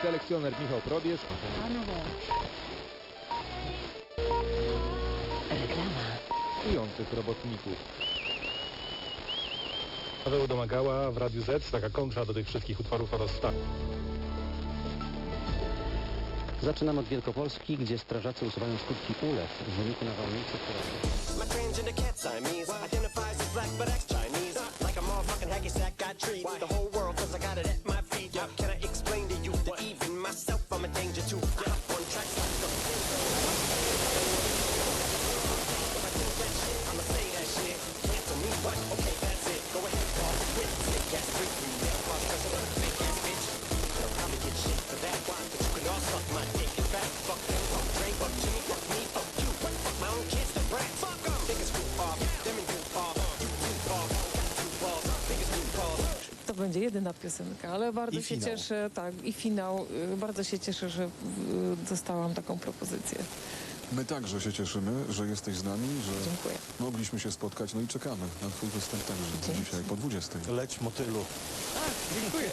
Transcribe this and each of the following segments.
Selekcjoner Michał Probierz. Reklama. Czujących robotników. Paweł Domagała w Radiu Z, taka kontra do tych wszystkich utworów o rozstaniu. Zaczynam od Wielkopolski, gdzie strażacy usuwają skutki ulew w wyniku nawałnicy, która... My transgender cat Siamese identifies as black but acts Chinese. Like a motherfucking hacky sack, I treat the whole world cause I got it at my feet. Can I explain to you that even myself I'm a danger to? One track like the if I think that shit, I'ma say that shit. Cancel me, what? Okay, that's it. Go ahead, call it quits. Fake ass freak, you never cross precedent. Fake ass bitch. You'll probably get shit for that. Why? But you can all suck my dick. In fact, fuck them, fuck Dre, fuck Jimmy, fuck me, fuck you. Fuck my own kids, the brats. Fuck them. Biggest goof off, them and goof off. You goof off, got two balls. Biggest goof off. To będzie jedyna piosenka, ale bardzo się cieszę, tak, i finał. Bardzo się cieszę, że dostałam taką propozycję. My także się cieszymy, że jesteś z nami, że Dziękuję. mogliśmy się spotkać, no i czekamy na twój występ także Dzięki. dzisiaj po 20. Leć motylu. Dziękuję.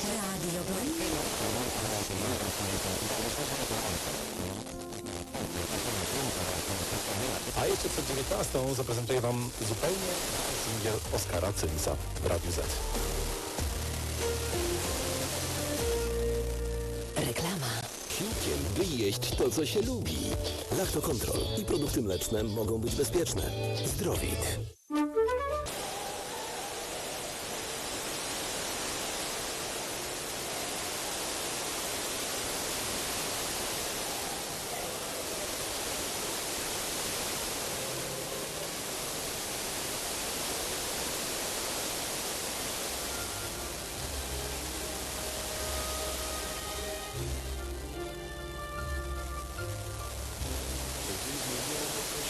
Radio Blink. A jeszcze przed 19 zaprezentuję Wam zupełnie singiel Oskara Cymsa w Radiu Z. Reklama. Siłkiem, by jeść to, co się lubi. Lactocontrol i produkty mleczne mogą być bezpieczne. Zdrowit.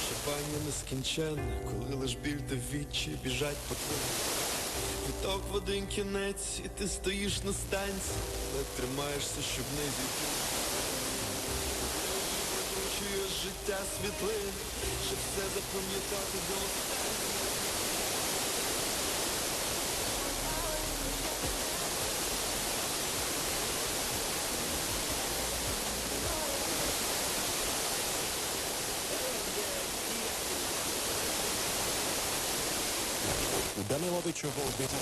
Шибання нескінченне, коли лиш біль та відчай біжать по тлу. Віток в один кінець, і ти стоїш на станції, але тримаєшся, щоб не зійти. Чуєш життя світлин, щоб все запам'ятати до останнього. U Danilovičovo obětí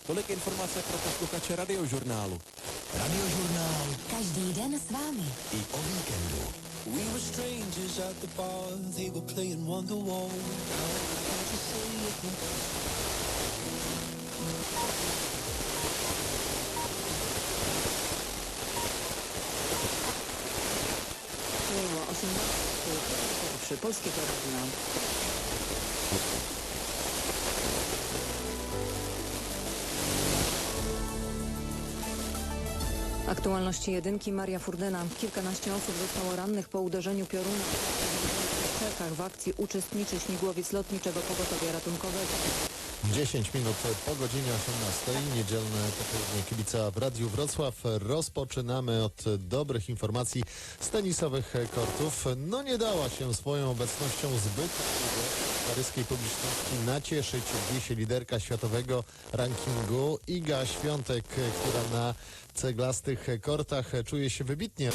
tolik informace pro posluchače Radiožurnálu. Radiožurnál Každý den s vámi. i o víkendu. We were strangers at the bar, they were playing Wonderwall. Can't you see it? Było 18 Polskiego Radia. Aktualności jedynki. Maria Furdyna. Kilkanaście osób zostało rannych po uderzeniu pioruna. W Czechach w akcji uczestniczy śmigłowiec lotniczego pogotowia ratunkowego. 10 minut po godzinie 18. Niedzielne popołudnie kibica w Radiu Wrocław. Rozpoczynamy od dobrych informacji z tenisowych kortów. No nie dała się swoją obecnością zbyt paryskiej publiczności nacieszyć liderka światowego rankingu Iga Świątek, która na ceglastych kortach czuje się wybitnie.